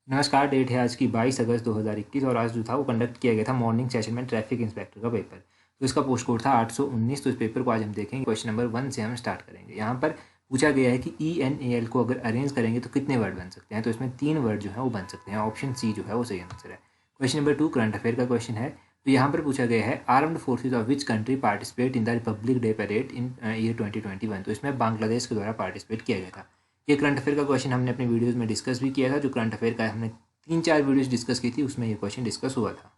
नमस्कार। डेट है आज की 22 अगस्त 2021 और आज जो था वो कंडक्ट किया गया था मॉर्निंग सेशन में ट्रैफिक इंस्पेक्टर का पेपर। तो इसका पोस्ट कोड था 819। तो इस पेपर को आज हम देखेंगे। क्वेश्चन नंबर 1 से हम स्टार्ट करेंगे। यहाँ पर पूछा गया है कि ENAL को अगर अरेंज करेंगे तो कितने वर्ड बन सकते हैं। तो इसमें 3 वर्ड जो है वो बन सकते हैं। ऑप्शन सी जो है वो सही आंसर है। क्वेश्चन नंबर 2 करंट अफेयर का क्वेश्चन है। तो यहाँ पर पूछा गया है armed forces of which country participate in the Republic day parade in year 2021। तो इसमें बांग्लादेश के द्वारा पार्टिसिपेट किया गया था। ये करंट अफेयर का क्वेश्चन हमने अपने वीडियोज़ में डिस्कस भी किया था। जो करंट अफेयर का हमने 3-4 वीडियोस डिस्कस की थी उसमें ये क्वेश्चन डिस्कस हुआ था।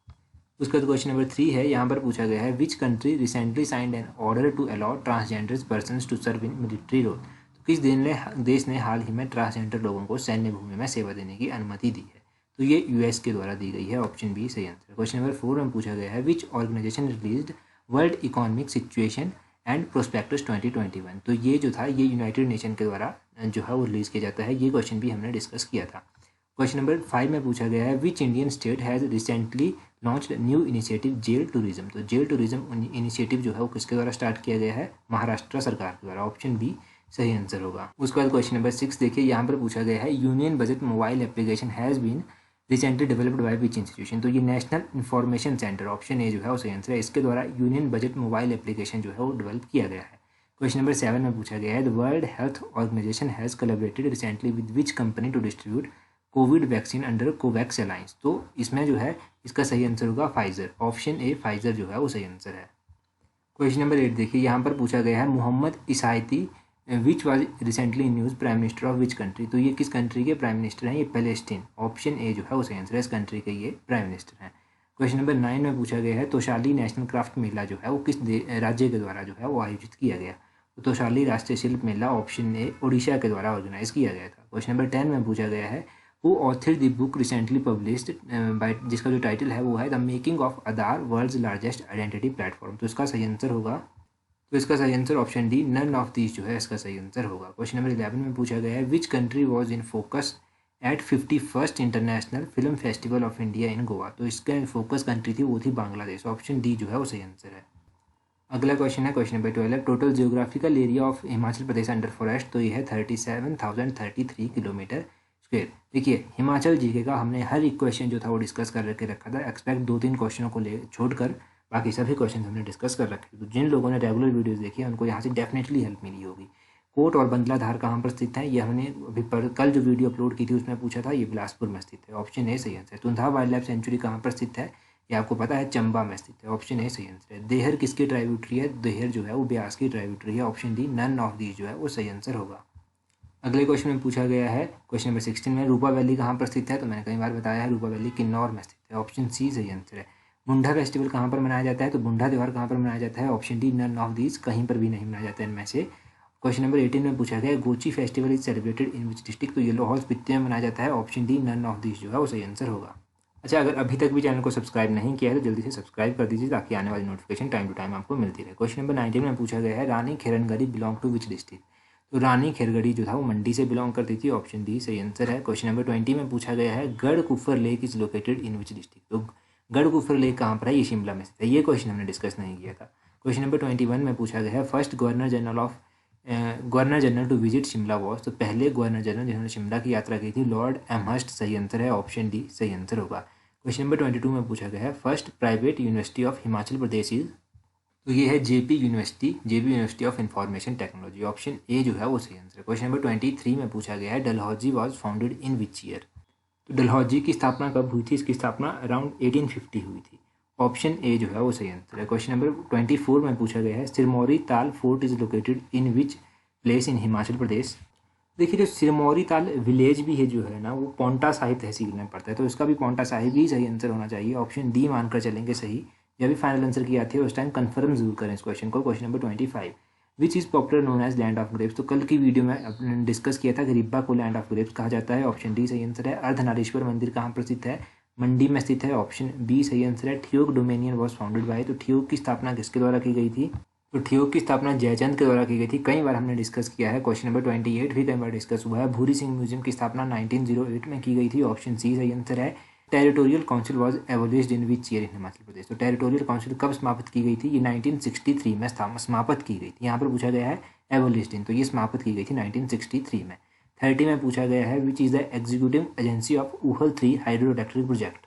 उसके बाद क्वेश्चन नंबर 3 है। यहाँ पर पूछा गया है which country recently signed an order to allow transgender person to serve in military role. तो किस देश ने हाल ही में ट्रांसजेंडर लोगों को सैन्य भूमि में सेवा देने की अनुमति दी है। तो ये US के द्वारा दी गई है। ऑप्शन बी सही आंसर। क्वेश्चन नंबर 4 में पूछा गया है which organisation released world economic situation and prospects 2021। तो ये जो था ये यूनाइटेड नेशन के द्वारा जो है वो रिलीज़ किया जाता है। ये क्वेश्चन भी हमने डिस्कस किया था। क्वेश्चन नंबर 5 में पूछा गया है which Indian state has recently launched new initiative jail tourism. तो जेल टूरिज्म इनिशिएटिव जो है वो किसके द्वारा स्टार्ट किया गया है। महाराष्ट्र सरकार के द्वारा। ऑप्शन बी सही आंसर होगा। उसके बाद क्वेश्चन नंबर 6 देखिए। यहाँ पर पूछा गया है union budget mobile application has been recently developed by which institution. तो ये national information centre option A जो है वो सही आंसर है। इसके द्वारा यूनियन बजट मोबाइल एप्लीकेशन जो है वो डेवलप किया गया है। क्वेश्चन नंबर 7 में पूछा गया है the World Health Organization has collaborated recently with which company to distribute COVID vaccine under Covax alliance. तो इसमें जो है इसका सही आंसर होगा फाइजर। ऑप्शन ए फाइजर जो है वो सही आंसर है। क्वेश्चन नंबर 8 देखिए। यहाँ पर पूछा गया है Mohammad Ishtayeh which was recently news prime minister of which country. तो ये किस कंट्री के प्राइम मिनिस्टर हैं। ये पैलेस्टीन। ऑप्शन ए जो है वो सही आंसर है। इस कंट्री के ये प्राइम मिनिस्टर हैं। क्वेश्चन नंबर 9 में पूछा गया है तोशाली नेशनल क्राफ्ट मेला जो है वो किस राज्य के द्वारा जो है वो आयोजित किया गया। तो तोशाली राष्ट्रीय शिल्प मेला ऑप्शन ए उड़ीसा के द्वारा ऑर्गेनाइज किया गया था। क्वेश्चन नंबर 10 में पूछा गया है who author the book recently published by, जिसका जो टाइटल है वो है the making of Aadhaar world's largest identity platform. तो इसका सही आंसर होगा। तो इसका सही answer option D none of these जो है इसका सही आंसर होगा। क्वेश्चन नंबर 11 में पूछा गया है which country was in focus at 51st international film festival of India in Goa. तो इसका फोकस कंट्री थी वो थी बांग्लादेश। ऑप्शन डी जो है वो सही आंसर है। अगला क्वेश्चन है question number 12। Total geographical area of Himachal Pradesh under forest. तो ये है 37,033 किलोमीटर स्क्वेयर। देखिए हिमाचल जीके का हमने हर एक क्वेश्चन जो था वो डिस्कस कर रखे रखा था। एक्सपेक्ट 2-3 क्वेश्चनों को ले छोड़कर बाकी सभी क्वेश्चन हमने डिस्कस कर रखे। तो जिन लोगों ने रेगुलर वीडियोस देखी है उनको यहाँ से डेफिनेटली हेल्प मिली होगी। कोट और बंदलाधार कहाँ पर स्थित है ये हमने अभी कल जो वीडियो अपलोड की थी उसमें पूछा था। ये बिलासपुर में स्थित है। ऑप्शन ए सही आंसर है। तुंधा वाइल्ड लाइफ सेंचुरी कहाँ पर स्थित है ये आपको पता है चंबा में स्थित है। ऑप्शन ए सही आंसर है। देहर किसकी ट्राइब्यूटरी है। देहर जो है वो ब्यास की ट्राइब्यूटरी है। Option D none of these जो है वो सही आंसर होगा। अगले क्वेश्चन में पूछा गया है क्वेश्चन नंबर 16 में रूपा वैली कहाँ पर स्थित है। तो मैंने कई बार बताया है रूपा वैली किन्नौर में स्थित है। ऑप्शन सी सही आंसर है। बुंडा फेस्टिवल कहाँ पर मनाया जाता है। तो बुंडा त्यौहार कहाँ पर मनाया जाता है। Option D none of these कहीं पर भी नहीं मनाया जाता है इनमें से। क्वेश्चन नंबर 18 में पूछा गया Gochi festival is celebrated in which district. तो ये लाहौल स्पीति में मनाया जाता है। Option D none of these जो है वो सही आंसर होगा। अच्छा, अगर अभी तक भी चैनल को सब्सक्राइब नहीं किया है तो जल्दी से सब्सक्राइब कर दीजिए ताकि आने वाली नोटिफिकेशन टाइम टू टाइम आपको मिलती रहे। क्वेश्चन नंबर 19 में पूछा गया है रानी खेरनगरी बिलोंग टू विच डिस्ट्रिक्ट। तो रानी खेरगढ़ी जो था वो मंडी से बिलोंग करती थी। ऑप्शन डी सही आंसर है। क्वेश्चन नंबर 20 में पूछा गया है गढ़ कुफर lake is located in which district. तो गढ़ कुफर लेक कहाँ पर है। ये शिमला में स्थित है। ये क्वेश्चन हमने डिस्कस नहीं किया था। क्वेश्चन नंबर 21 में पूछा गया है first governor general to visit Shimla was. तो पहले गवर्नर जनरल जिन्होंने शिमला की यात्रा की थी लॉर्ड एमहर्स्ट सही आंसर है। ऑप्शन डी सही आंसर होगा। क्वेश्चन नंबर 22 में पूछा गया है first private university of Himachal Pradesh is. तो ये है JP university of information technology. Option A जो है वो सही आंसर है। क्वेश्चन नंबर 23 में पूछा गया है Dalhousie was founded in which year. तो डलहौजी की स्थापना कब हुई थी। इसकी स्थापना अराउंड 1850 हुई थी। ऑप्शन ए जो है वो सही आंसर है। क्वेश्चन नंबर 24 में पूछा गया है Sirmauri Tal fort is located in which place in Himachal Pradesh. देखिए जो सिरमौरी ताल विलेज भी है जो है ना वो पौंटा साहिब तहसील में पड़ता है। तो इसका भी पौंटा साहिब ही सही आंसर होना चाहिए। ऑप्शन डी मानकर चलेंगे सही। जब भी फाइनल आंसर की आती है उस टाइम कंफर्म जरूर करें इस क्वेश्चन को। Question number 25 which is popular known as land of grapes. तो कल की वीडियो में अपने डिस्कस किया था गरीबा को लैंड ऑफ ग्रेप्स कहा जाता है। ऑप्शन डी सही आंसर है। अर्धनारीश्वर मंदिर कहाँ पर स्थित है। मंडी में स्थित है। ऑप्शन बी सही आंसर है। Theog dominion was founded by. तो ठियोग की स्थापना किसके द्वारा की गई थी। तो ठियोग की स्थापना जयचंद के द्वारा की गई थी। कई बार हमने डिस्कस किया है। क्वेश्चन नंबर 28 भी कई बार डिस्कस हुआ है। भूरी सिंह म्यूजियम की स्थापना 1908 में की गई थी। ऑप्शन सी सही आंसर है। Territorial council was abolished in which year in Himachal Pradesh. तो टेरिटोरियल काउंसिल कब समाप्त की गई थी। ये 1963 में समाप्त की गई थी। यहाँ पर पूछा गया है एबोलिश्ड इन। तो ये समाप्त की गई थी 1963 में। 30 में पूछा गया है which is the executive agency of Uhl 3 hydro electric project.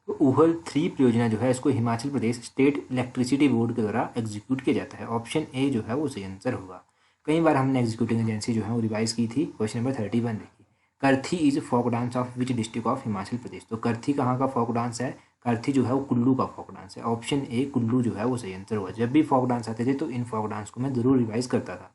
तो ऊहल 3 परियोजना जो है इसको Himachal Pradesh state electricity board के द्वारा एग्जीक्यूट किया जाता है। ऑप्शन ए जो है वो सही आंसर होगा। कई बार हमने एग्जीक्यूटिव एजेंसी जो है वो रिवाइज की थी। क्वेश्चन नंबर 31 देखिए, Karthi is folk dance of which district of Himachal Pradesh. तो करथी कहाँ का फोक डांस है? करथी जो है वो कुल्लू का फोक डांस है। ऑप्शन ए कुल्लू जो है वो सही आंसर होगा। जब भी फोक डांस आते थे तो इन फोक डांस को मैं जरूर रिवाइज करता था।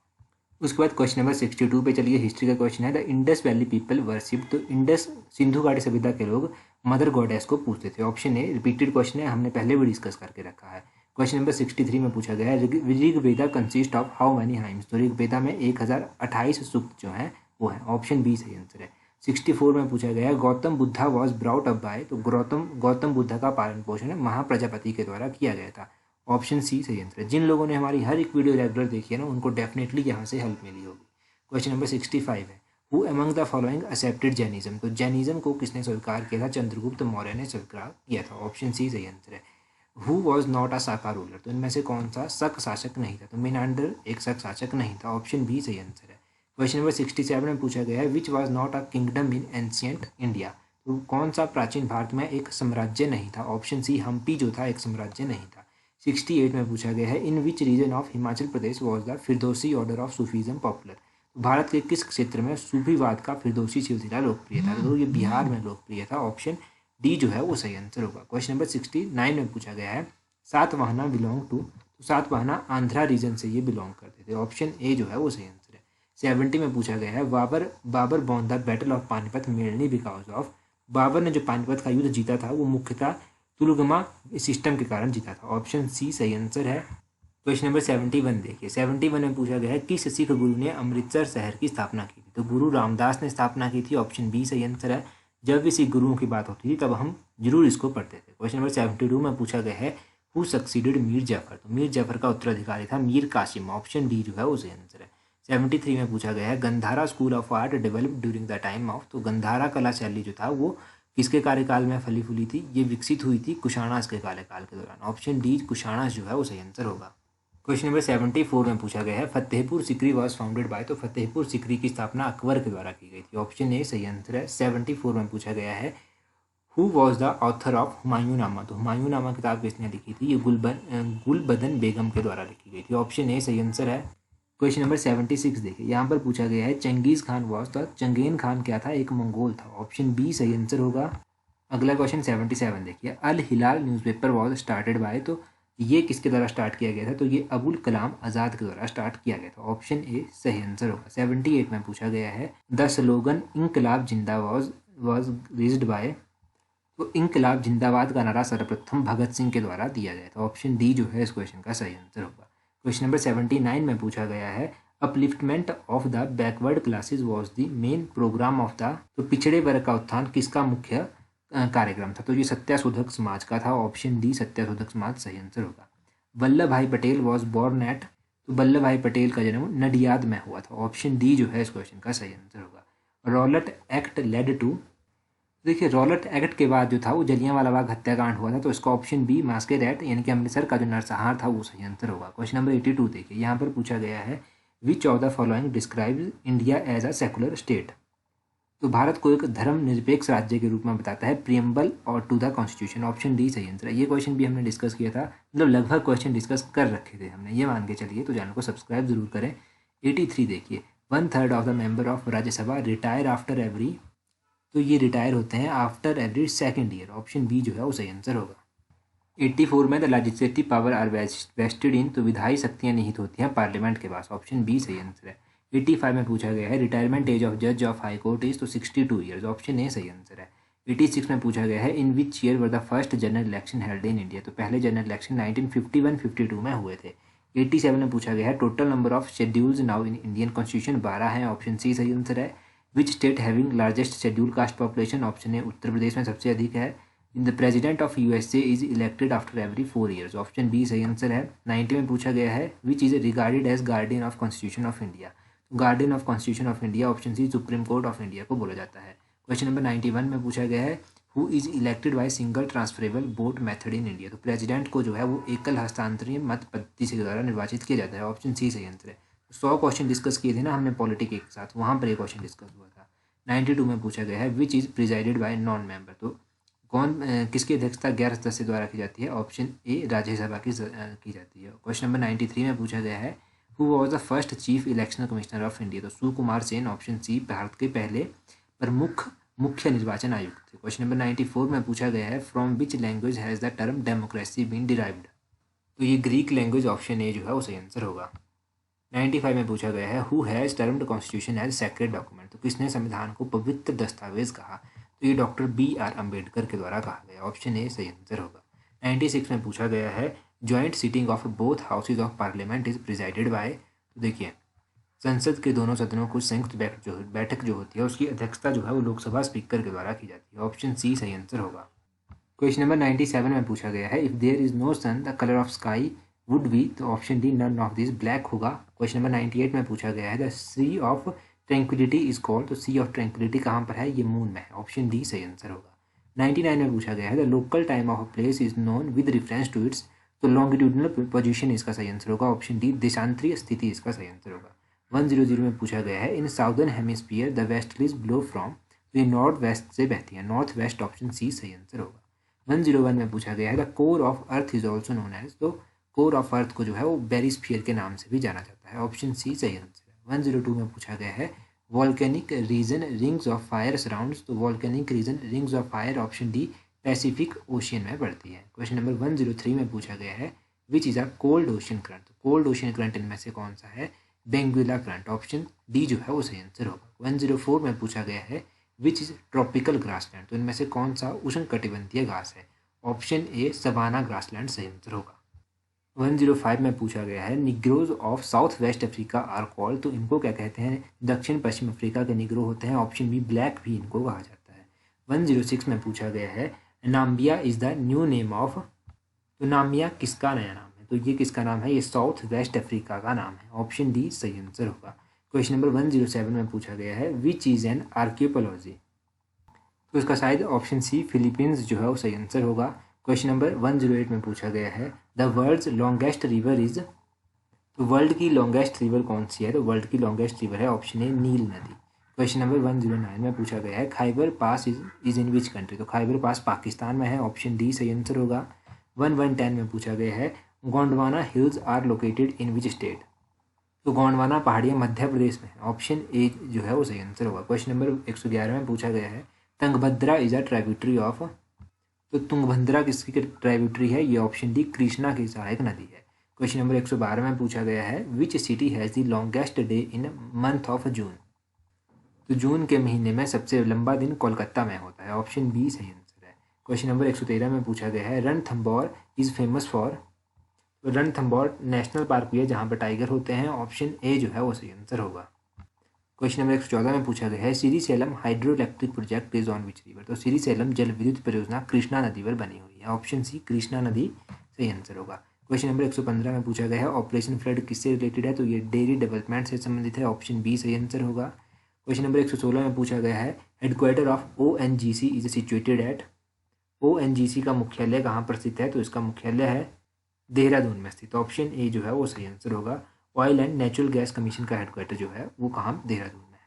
उसके बाद क्वेश्चन नंबर 62 पे चलिए, हिस्ट्री का क्वेश्चन है। The Indus valley people worship. तो इंडस सिंधु घाटी सभ्यता के लोग मदर गॉडेस को पूछते थे। ऑप्शन ए रिपीटेड क्वेश्चन है, हमने पहले भी डिस्कस करके रखा है। क्वेश्चन नंबर 63 में पूछा गया है Rigveda consist of how many hymns. तो ऋग्वेदा में 1028 सूक्त जो है वो है। ऑप्शन बी सही आंसर है। 64 में पूछा गया है Gautam Buddha was brought up by. तो गौतम बुद्धा का पालन पोषण महाप्रजापति के द्वारा किया गया था। ऑप्शन सी सही आंसर है। जिन लोगों ने हमारी हर एक वीडियो रेगुलर देखी है ना उनको डेफिनेटली यहाँ से हेल्प मिली होगी। क्वेश्चन नंबर 65 है who among the following accepted Jainism. तो जैनिज्म को किसने स्वीकार किया था? चंद्रगुप्त मौर्य ने स्वीकार किया था। ऑप्शन सी सही आंसर है। Who was not a Shaka ruler. तो इनमें से कौन सा शक शासक नहीं था? तो मेनांडर एक शक शासक नहीं था। ऑप्शन बी सही आंसर है। क्वेश्चन नंबर 67 में पूछा गया है which was not a kingdom in ancient India. तो कौन सा प्राचीन भारत में एक साम्राज्य नहीं था? ऑप्शन सी हम्पी जो था एक साम्राज्य नहीं था। 68 में पूछा गया है in which region of Himachal Pradesh was the Firdausi order of sufism popular. तो भारत के किस क्षेत्र में सूफीवाद का फिरदौसी सिलसिला लोकप्रिय था? तो ये बिहार में लोकप्रिय था। ऑप्शन डी जो है वो सही आंसर होगा। क्वेश्चन नंबर 69 में पूछा गया है सातवाहना बिलोंग टू। तो सातवाहना आंध्रा रीजन से ये बिलोंग करते थे। ऑप्शन ए जो है वो सही आंसर है। 70 में पूछा गया है Babur won the battle of Panipat mainly because of. Babur ने जो पानीपत का युद्ध जीता था वो मुख्यतः तुलगमा सिस्टम के कारण जीता था। ऑप्शन सी सही आंसर है। क्वेश्चन नंबर 71 देखिए, 71 में पूछा गया है किस सिख गुरु ने अमृतसर शहर की स्थापना की थी। तो गुरु रामदास ने स्थापना की थी। ऑप्शन बी सही आंसर है। जब भी सिख गुरुओं की बात होती थी तब हम जरूर इसको पढ़ते थे। क्वेश्चन नंबर 72 में पूछा गया है हु सक्सीडेड मीर जाफर। तो मीर जाफर का उत्तराधिकारी था मीर कासिम। ऑप्शन डी जो है वो सही आंसर है। 73 में पूछा गया है Gandhara school of art developed during the time of. तो गंधारा कला शैली जो था वो किसके कार्यकाल में फली फूली थी? ये विकसित हुई थी कुशाणास के कार्यकाल के दौरान। ऑप्शन डी कुशाणास जो है वो सही आंसर होगा। क्वेश्चन नंबर 74 में पूछा गया है Fatehpur Sikri was founded by. तो फतेहपुर सिकरी की स्थापना अकबर के द्वारा की गई थी। ऑप्शन ए सही आंसर है। 74 में पूछा गया है who was the author of Humayunnama. तो हुमायूंनामा किताब किसने लिखी थी? ये गुलबदन बेगम के द्वारा लिखी गई थी। ऑप्शन ए सही आंसर है। क्वेश्चन नंबर 76 देखिए, यहाँ पर पूछा गया है चंगेज खान वॉज। तो चंगेन खान क्या था? एक मंगोल था। ऑप्शन बी सही आंसर होगा। अगला क्वेश्चन 77 देखिए, अल हिलाल न्यूज़पेपर वॉज स्टार्टेड बाय। तो ये किसके द्वारा स्टार्ट किया गया था? तो ये अबुल कलाम आज़ाद के द्वारा स्टार्ट किया गया था। ऑप्शन ए सही आंसर होगा। 78 में पूछा गया है द स्लोगन इंकलाब जिंदा वॉज रेज्ड बाय। तो इंकलाब जिंदाबाद का नारा सर्वप्रथम भगत सिंह के द्वारा दिया गया था। ऑप्शन डी जो है इस क्वेश्चन का सही आंसर होगा। क्वेश्चन नंबर 79 में पूछा गया है upliftment of the backward classes was the main programme of the. तो पिछड़े वर्ग का उत्थान किसका मुख्य कार्यक्रम था? तो ये सत्याशोधक समाज का था। ऑप्शन डी सत्याशोधक समाज सही आंसर होगा। वल्लभ भाई पटेल वॉज बॉर्न एट। तो वल्लभ भाई पटेल का जन्म नडियाद में हुआ था। ऑप्शन डी जो है इस क्वेश्चन का सही आंसर होगा। Rowlatt Act led to. देखिए रॉलेट एक्ट के बाद जो था वो जलियांवाला बाग हत्याकांड हुआ था। तो इसका ऑप्शन बी मास्केड एक्ट यानी कि अमृतसर का जो नरसंहार था वो सही आंसर होगा। क्वेश्चन नंबर 82 देखिए, यहाँ पर पूछा गया है which of the following describe India as a secular state. तो भारत को एक धर्मनिरपेक्ष राज्य के रूप में बताता है प्रियम्बल और to the constitution. Option D सही आंसर है। ये क्वेश्चन भी हमने डिस्कस किया था, मतलब लगभग क्वेश्चन डिस्कस कर रखे थे हमने, ये मान के चलिए। तो चैनल को सब्सक्राइब जरूर करें। 83 देखिए, 1/3 of the member of Rajya Sabha retire after every. तो ये रिटायर होते हैं after every second year. Option B जो है वो सही आंसर होगा। 84 में the legislative power are vested in. तो विधायी शक्तियाँ निहित होती हैं पार्लियामेंट के पास। ऑप्शन बी सही आंसर है। 85 में पूछा गया है रिटायरमेंट एज ऑफ जज ऑफ हाई कोर्ट इज। तो 62 ईयर्स। ऑप्शन ए सही आंसर है। 86 में पूछा गया है in which year were the first general election held in India. तो पहले जनरल इलेक्शन 1951-52 में हुए थे। 87 में पूछा गया है total number of schedules now in Indian constitution 12 हैं। ऑप्शन सी सही आंसर है। Which state having largest schedule caste population. Option A Uttar Pradesh में सबसे अधिक है। In the president of USA is elected after every 4 years. Option B सही answer है। 90 में पूछा गया है which is regarded as guardian of constitution of India. Guardian of constitution of India option C Supreme Court of India को बोला जाता है। क्वेश्चन नंबर 91 में पूछा गया है who is elected by single transferable vote method in India. तो president को जो है वो एकल हस्तांतरणीय मत पद्धति से द्वारा निर्वाचित किया जाता है। ऑप्शन सी सही आंसर है। 100 क्वेश्चन डिस्कस किए थे ना हमने पॉलिटी के साथ, वहाँ पर ये क्वेश्चन डिस्कस हुआ था। 92 में पूछा गया है which is presided bye non member, तो कौन किसकी अध्यक्षता गैर सदस्य द्वारा की जाती है? ऑप्शन ए राज्यसभा की जाती है। क्वेश्चन नंबर 93 में पूछा गया है who was the first chief election commissioner of India, तो सुकुमार सेन, ऑप्शन सी, भारत के पहले प्रमुख मुख्य निर्वाचन आयुक्त थे। क्वेश्चन नंबर 94 में पूछा गया है from which language has the term democracy been derived, तो ये ग्रीक लैंग्वेज, ऑप्शन ए जो है वो सही आंसर होगा। 95 में पूछा गया है who has termed constitution as sacred document, तो किसने संविधान को पवित्र दस्तावेज कहा? तो ये डॉक्टर BR अम्बेडकर के द्वारा कहा गया, ऑप्शन ए सही आंसर होगा। 96 में पूछा गया है joint sitting of both houses of parliament is presided by, तो देखिए संसद के दोनों सदनों को संयुक्त बैठक जो होती है उसकी अध्यक्षता जो है वो लोकसभा स्पीकर के द्वारा की जाती है, ऑप्शन सी सही आंसर होगा। क्वेश्चन नंबर 97 में पूछा गया है if there is no sun the colour of sky would be, तो option D none of this, black होगा। क्वेश्चन नंबर 98 में पूछा गया है the sea of tranquillity is called, तो सी ऑफ ट्रैंक्विलिटी कहाँ पर है? ये मून में है, ऑप्शन डी सही आंसर होगा। 99 में पूछा गया है the local time of a place is known with reference to its, तो लॉन्गिट्यूडनल पोजीशन इसका सही आंसर होगा, ऑप्शन डी देशांतरीय स्थिति इसका सही आंसर होगा। 100 में पूछा गया है इन southern hemisphere the westerlies blow from, तो ये नॉर्थ वेस्ट से बहती है, नॉर्थ वेस्ट, ऑप्शन सी सही आंसर होगा। 101 में पूछा गया है the core of earth is also known as, तो कोर ऑफ अर्थ को जो है वो बेरिस्फीयर के नाम से भी जाना जाता है, ऑप्शन सी सही आंसर है। 102 में पूछा गया है volcanic region rings of fire surrounds, तो volcanic region rings of fire, option D pacific ocean में पड़ती है। क्वेश्चन नंबर 103 में पूछा गया है which is a cold ocean current, तो कोल्ड ओशन करंट इनमें से कौन सा है? बेंगुइला करंट, ऑप्शन डी जो है वो सही आंसर होगा। 104 में पूछा गया है विच इज़ ट्रॉपिकल ग्रासलैंड, तो इनमें से कौन सा उष्णकटिबंधीय घास है? ऑप्शन ए सवाना ग्रासलैंड सही आंसर होगा। 105 में पूछा गया है negroes of south west Africa are called, तो इनको क्या कहते हैं? दक्षिण पश्चिम अफ्रीका के निग्रो होते हैं, ऑप्शन बी ब्लैक भी इनको कहा जाता है। 106 में पूछा गया है Namibia is the new name of, तो नाम्बिया किसका नया नाम है? तो ये किसका नाम है? ये साउथ वेस्ट अफ्रीका का नाम है, ऑप्शन डी सही आंसर होगा। क्वेश्चन नंबर 107 में पूछा गया है विच इज़ एन आर्कियोपोलॉजी, तो इसका शायद ऑप्शन सी फिलीपींस जो है वो सही आंसर होगा। क्वेश्चन नंबर 108 में पूछा गया है the world's longest river is, तो वर्ल्ड की लॉन्गेस्ट रिवर कौन सी है? तो वर्ल्ड की लॉन्गेस्ट रिवर है ऑप्शन ए नील नदी। क्वेश्चन नंबर 109 में पूछा गया है Khyber pass is in which country, तो खाइबर पास पाकिस्तान में है, ऑप्शन डी सही आंसर होगा। 1110 में पूछा गया है Gondwana hills are located in which state, तो गोंडवाना पहाड़ियाँ मध्य प्रदेश में है, ऑप्शन ए जो है वो सही आंसर होगा। क्वेश्चन नंबर 111 में पूछा गया है Tungabhadra is a tributary of, तो तुंगभद्रा किसकी ट्राइब्यूटरी है? ये ऑप्शन डी कृष्णा की सहायक नदी है। क्वेश्चन नंबर 112 में पूछा गया है which city has the longest day in month of June, तो जून के महीने में सबसे लंबा दिन कोलकाता में होता है, ऑप्शन बी सही आंसर है। क्वेश्चन नंबर 113 में पूछा गया है रणथंबोर इज़ फेमस फॉर, तो रणथंबोर नेशनल पार्क भी है जहाँ पर टाइगर होते हैं, ऑप्शन ए जो है वो सही आंसर होगा। क्वेश्चन नंबर 114 में पूछा गया है Srisailam hydro electric project is on which river, तो श्रीशैलम जल विद्युत परियोजना कृष्णा नदी पर बनी हुई है, ऑप्शन सी कृष्णा नदी सही आंसर होगा। क्वेश्चन नंबर 115 में पूछा गया है ऑपरेशन फ्लड किससे रिलेटेड है? तो ये डेयरी डेवलपमेंट से संबंधित है, ऑप्शन बी सही आंसर होगा। क्वेश्चन नंबर 116 में पूछा गया है headquarter of ONGC is situated at, ONGC का मुख्यालय कहाँ पर स्थित है? तो इसका मुख्यालय है देहरादून में स्थित, ऑप्शन ए जो है वो सही आंसर होगा। Oil and natural gas commission का हेडक्वार्टर जो है वो कहाँ? देहरादून में है।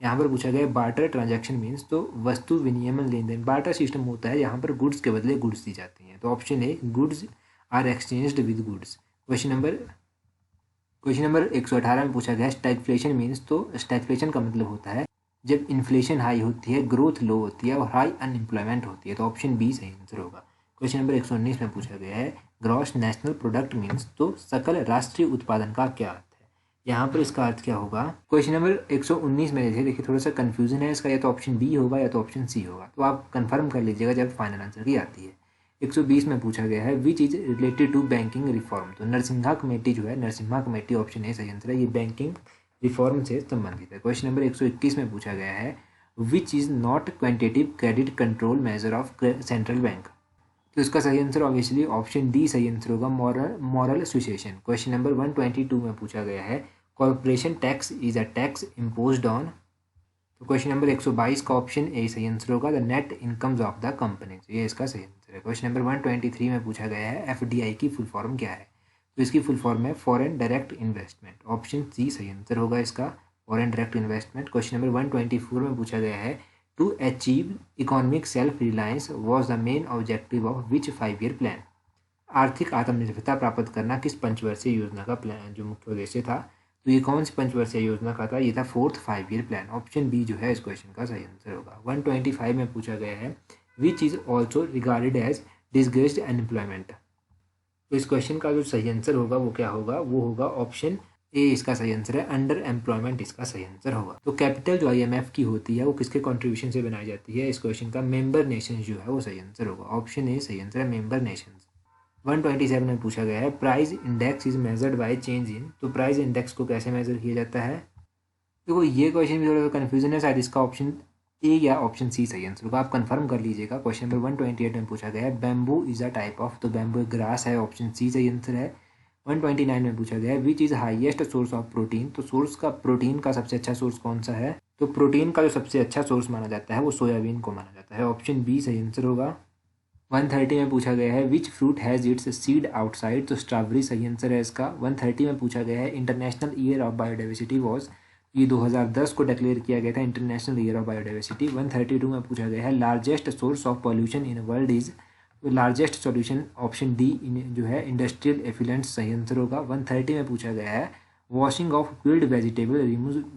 यहाँ पर पूछा गया बार्टर ट्रांजैक्शन मीन्स, तो वस्तु विनिमय लेन देन, बार्टर सिस्टम होता है यहाँ पर गुड्स के बदले गुड्स दी जाती हैं, तो option A goods are exchanged with goods. Question number 118 में पूछा गया स्टैगफ्लेशन मीन्स, तो स्टैगफ्लेशन का मतलब होता है जब इन्फ्लेशन हाई होती है, ग्रोथ लो होती है और हाई अनएम्प्लॉयमेंट होती है, तो ऑप्शन बी सही आंसर होगा। क्वेश्चन नंबर 119 में पूछा गया है ग्रॉस नेशनल प्रोडक्ट मीन्स, तो सकल राष्ट्रीय उत्पादन का क्या अर्थ है? यहाँ पर इसका अर्थ क्या होगा? क्वेश्चन नंबर 119 में देखिए थोड़ा सा कंफ्यूजन है इसका, या तो ऑप्शन बी होगा या तो ऑप्शन सी होगा, तो आप कंफर्म कर लीजिएगा जब फाइनल आंसर की आती है। 120 में पूछा गया है which is related to banking reform, तो नरसिम्हा कमेटी जो है, नरसिम्हा कमेटी ऑप्शन ए सही आंसर है, ये बैंकिंग रिफॉर्म से संबंधित है। क्वेश्चन नंबर 121 में पूछा गया है which is not quantitative credit control measure of central bank, तो इसका सही आंसर ऑब्वियसली ऑप्शन डी सही आंसर होगा, मॉरल एसोसिएशन। क्वेश्चन नंबर 122 में पूछा गया है corporation tax is a tax imposed on, तो क्वेश्चन नंबर 122 का ऑप्शन ए सही आंसर होगा, the net incomes of the company, तो ये इसका सही आंसर है। क्वेश्चन नंबर 123 में पूछा गया है FDI की फुल फॉर्म क्या है? तो इसकी फुल फॉर्म है foreign direct investment. Option C सही आंसर होगा इसका, foreign direct investment. Question number 124 में पूछा गया है to achieve economic self reliance was the main objective of which 5 year plan. आर्थिक आत्मनिर्भरता प्राप्त करना किस पंचवर्षीय योजना का प्लान जो मुख्य उद्देश्य था। तो ये कौन सी पंचवर्षीय योजना का था, ये था 4th 5 year plan. Option B जो है इस क्वेश्चन का सही आंसर होगा। 125 में पूछा गया है which is also regarded as disguised unemployment. तो इस क्वेश्चन का जो सही आंसर होगा वो क्या होगा, वो होगा ऑप्शन ए इसका सही आंसर है, अंडर एम्प्लॉयमेंट इसका सही आंसर होगा। तो कैपिटल जो IMF की होती है वो किसके कंट्रीब्यूशन से बनाई जाती है, इस क्वेश्चन का मेंबर नेशंस जो है वो सही आंसर होगा। ऑप्शन ए सही आंसर है, मेंबर नेशंस। 127 में पूछा गया है price index is measured by change in. तो प्राइस इंडेक्स को कैसे मेजर किया जाता है। देखो ये क्वेश्चन भी थोड़ा सा कन्फ्यूजन है, शायद इसका ऑप्शन ए या ऑप्शन सी सही आंसर होगा, आप कंफर्म कर लीजिएगा। क्वेश्चन नंबर 128 में पूछा गया है bamboo is a type of. तो बैम्बू एक ग्रास है, ऑप्शन सी सही आंसर है। 129 में पूछा गया है which is highest source of protein. तो प्रोटीन का सबसे अच्छा सोर्स कौन सा है। तो प्रोटीन का जो सबसे अच्छा सोर्स माना जाता है वो सोयाबीन को माना जाता है। ऑप्शन बी सही आंसर होगा। 130 में पूछा गया है which fruit has its seed outside. तो स्ट्रॉबेरी सही आंसर है इसका। 130 में पूछा गया है international year of biodiversity was. ये 2010 को डिक्लेयर किया गया था इंटरनेशनल ईयर ऑफ बायोडाइवर्सिटी। 132 में पूछा गया है largest source of pollution in world is. Largest solution option D जो है इंडस्ट्रियल एफिलेंट्स सही आंसर होगा। 130 में पूछा गया है washing of peeled vegetable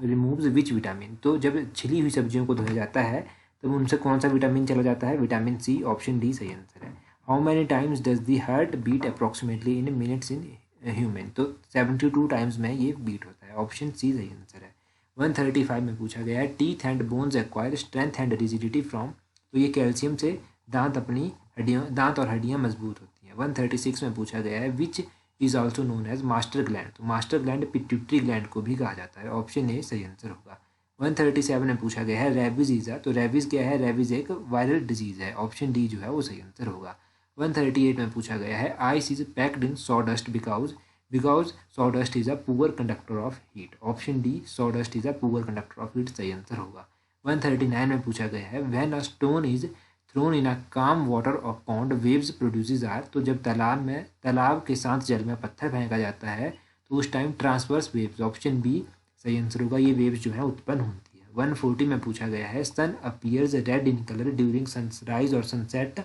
removes which vitamin. तो जब छिली हुई सब्जियों को धोया जाता है तब उनसे कौन सा विटामिन चला जाता है, विटामिन सी। ऑप्शन डी सही आंसर है। How many times does the heart beat approximately in minutes in human. तो 72 टाइम्स में ये बीट होता है। ऑप्शन सी सही आंसर है। 135 में पूछा गया है teeth and bones acquire strength and rigidity from. तो ये कैल्शियम से दांत और हड्डियाँ मजबूत होती हैं। 136 में पूछा गया है which is also known as master gland. तो मास्टर ग्लैंड पिट्यूटरी ग्लैंड को भी कहा जाता है। ऑप्शन ए सही आंसर होगा। 137 में पूछा गया है रेबीज ईजा। तो रेबीज क्या है, रेबीज एक वायरल डिजीज है। ऑप्शन डी जो है वो सही आंसर होगा। 138 में पूछा गया है ice is packed in sawdust because sawdust is a poor conductor of heat. Option D sawdust is a poor conductor of heat सही आंसर होगा। 139 में पूछा गया है when a stone is thrown in a calm water of pond waves produces are. तो जब तालाब के साथ जल में पत्थर फेंका जाता है तो उस time transverse waves. Option B सही आंसर होगा, ये वेव्स जो है उत्पन्न होती है। 140 में पूछा गया है sun appears red in colour during sunrise और सनसेट।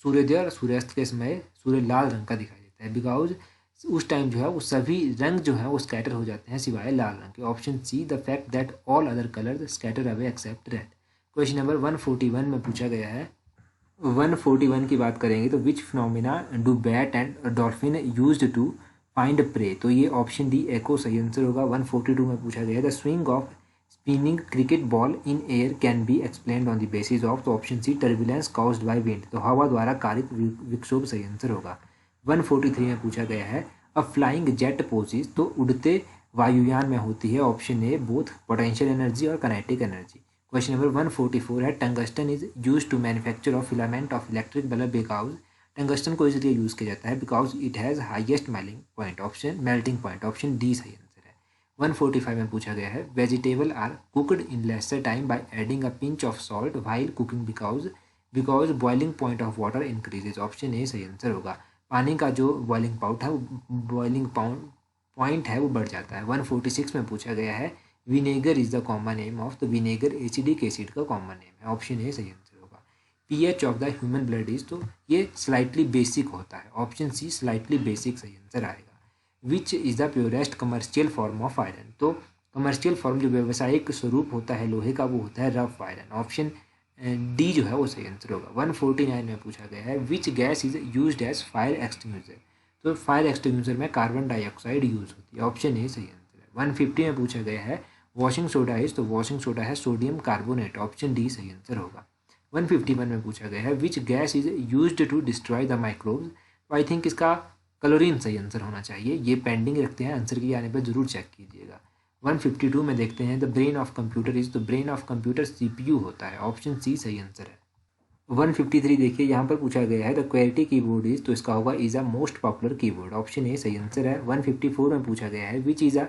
सूर्योदय और सूर्यास्त के समय सूर्य लाल रंग का दिखाई देता है बिकॉज उस टाइम जो है वो सभी रंग जो है वो स्कैटर हो जाते हैं सिवाय लाल रंग के। Option C the fact that all other colour scatter away except red. Question number 141 में पूछा गया है 141 की बात करेंगे तो which phenomena do bat and dolphin used to find prey. तो ये ऑप्शन डी एको सही आंसर होगा। 142 में पूछा गया the swing of spinning cricket ball in air can be explained on the basis of. तो option C turbulence caused by wind. तो हवा द्वारा कारित विक्षोभ सही आंसर होगा। 143 में पूछा गया है अ फ्लाइंग जेट पोजेज। तो उड़ते वायुयान में होती है। Option A both potential energy और काइनेटिक एनर्जी। क्वेश्चन नंबर 144 है tungsten is use to manufacture of filament of electric bulb because. Tungsten को इसलिए यूज़ किया जाता है because it has highest melting point. Option D सही आंसर है। 145 में पूछा गया है vegetable are cooked in lesser time by adding a pinch of salt while cooking because boiling point of water increases. Option A सही answer होगा। पानी का जो बॉइलिंग पॉइंट है वो बढ़ जाता है। 146 में पूछा गया है vinegar is the common name of. तो विनेगर एसिडिक एसिड का कॉमन नेम है। ऑप्शन ए सही आंसर होगा। pH of the human blood is. तो ये स्लाइटली बेसिक होता है। ऑप्शन सी स्लाइटली बेसिक सही आंसर आएगा। Which is the purest commercial form of iron. तो कमर्शियल फॉर्म जो व्यावसायिक स्वरूप होता है लोहे का वो होता है रफ आयरन। ऑप्शन डी जो है वो सही आंसर होगा। 149 में पूछा गया है which gas is used as fire extinguisher. तो फायर एक्सटिंग्विशर में कार्बन डाइऑक्साइड यूज होती है। ऑप्शन ए सही आंसर है। 150 में पूछा गया है वॉशिंग सोडा इज। तो वॉशिंग सोडा है सोडियम कार्बोनेट। ऑप्शन डी सही आंसर होगा। 151 में पूछा गया है which gas is used to destroy the microbes. तो आई थिंक इसका क्लोरीन सही आंसर होना चाहिए। ये पेंडिंग रखते हैं, आंसर के आने पर जरूर चेक कीजिएगा। 152 में देखते हैं the brain of computer is. तो ब्रेन ऑफ कंप्यूटर CPU होता है। ऑप्शन सी सही आंसर है। 153 देखिए यहाँ पर पूछा गया है द क्वेरिटी कीबोर्ड इज। तो इसका होगा is a most popular keyboard. Option A सही आंसर है। 154 में पूछा गया है which is a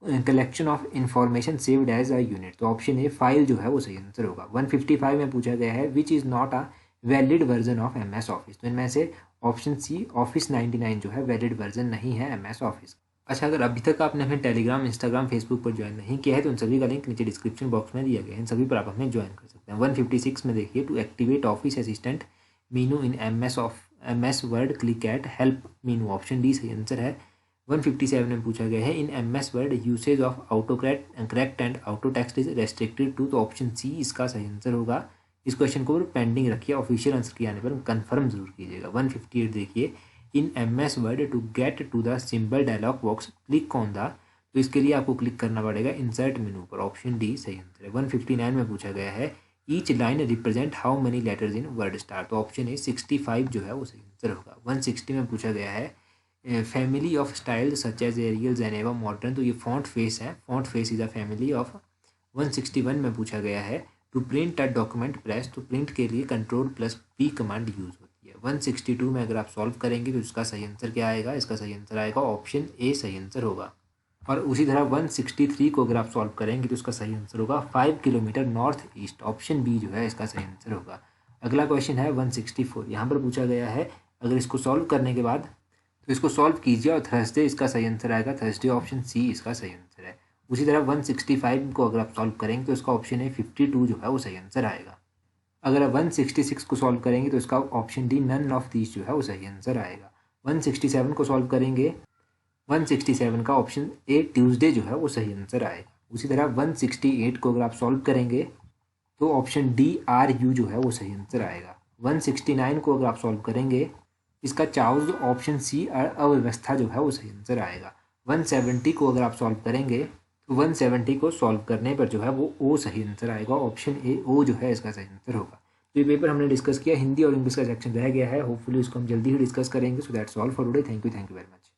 collection of information saved as a unit. तो ऑप्शन ए फाइल जो है वो सही आंसर होगा। 155 में पूछा गया है which is not a valid version of MS office. तो इनमें से ऑप्शन सी ऑफिस 99 जो है वैलिड वर्जन नहीं है MS ऑफिस। अच्छा, अगर अभी तक आपने हमें टेलीग्राम, इंस्टाग्राम, फेसबुक पर ज्वाइन नहीं किया है तो उन सभी का लिंक नीचे डिस्क्रिप्शन बॉक्स में दिया गया है, इन सभी पर आप हमें ज्वाइन कर सकते हैं। 156 में देखिए, to activate office assistant menu in MS Word click at help menu, option D सही आंसर है। 157 में पूछा गया है in MS Word usage of auto correct and auto text is restricted to, तो ऑप्शन सी इसका सही आंसर होगा। इस क्वेश्चन को पेंडिंग रखिए, ऑफिशियल आंसर के आने पर कंफर्म जरूर कीजिएगा। 158 देखिए, in MS Word to get to the symbol dialog box click on the, तो इसके लिए आपको क्लिक करना पड़ेगा इंसर्ट मेनू पर, ऑप्शन डी सही आंसर है। 159 में पूछा गया है each line represent how many letters in word star, तो ऑप्शन ए 65 जो है वो सही आंसर होगा। 160 में पूछा गया है family of style such as Arial Geneva modern, तो ये फॉन्ट फेस है, font face is a family of. 161 में पूछा गया है to print a document press, तो प्रिंट के लिए Ctrl+P कमांड यूज होती है। 162 में अगर आप सॉल्व करेंगे तो इसका सही आंसर क्या आएगा, इसका सही आंसर आएगा ऑप्शन ए सही आंसर होगा। और उसी तरह 163 को अगर आप सॉल्व करेंगे तो इसका सही आंसर होगा 5 kilometre north east, option B जो है इसका सही आंसर होगा। अगला क्वेश्चन है 164, यहाँ पर पूछा गया है अगर इसको सॉल्व करने के बाद तो इसको सॉल्व कीजिए और थर्सडे इसका सही आंसर आएगा, थर्सडे ऑप्शन सी इसका सही आंसर है। उसी तरह 165 को अगर आप सॉल्व करेंगे तो इसका ऑप्शन ए 52 जो है वो सही आंसर आएगा। अगर आप 166 को सॉल्व करेंगे तो इसका option D none of these जो है वो सही आंसर आएगा। 167 को सॉल्व करेंगे, 167 का ऑप्शन ए ट्यूसडे जो है वो सही आंसर आएगा। उसी तरह 168 को अगर आप सॉल्व करेंगे तो ऑप्शन डी RU जो है वो सही आंसर आएगा। 169 को अगर आप सॉल्व करेंगे इसका चाउज ऑप्शन सी अव्यवस्था जो है वो सही आंसर आएगा। 170 को अगर आप सॉल्व करेंगे तो 170 को सॉल्व करने पर जो है वो ओ सही आंसर आएगा, ऑप्शन ए ओ जो है इसका सही आंसर होगा। तो ये पेपर हमने डिस्कस किया, हिंदी और इंग्लिश का सेक्शन रह गया है, होपफुली उसको हम जल्दी ही डिस्कस करेंगे। So that's all for today, thank you very much.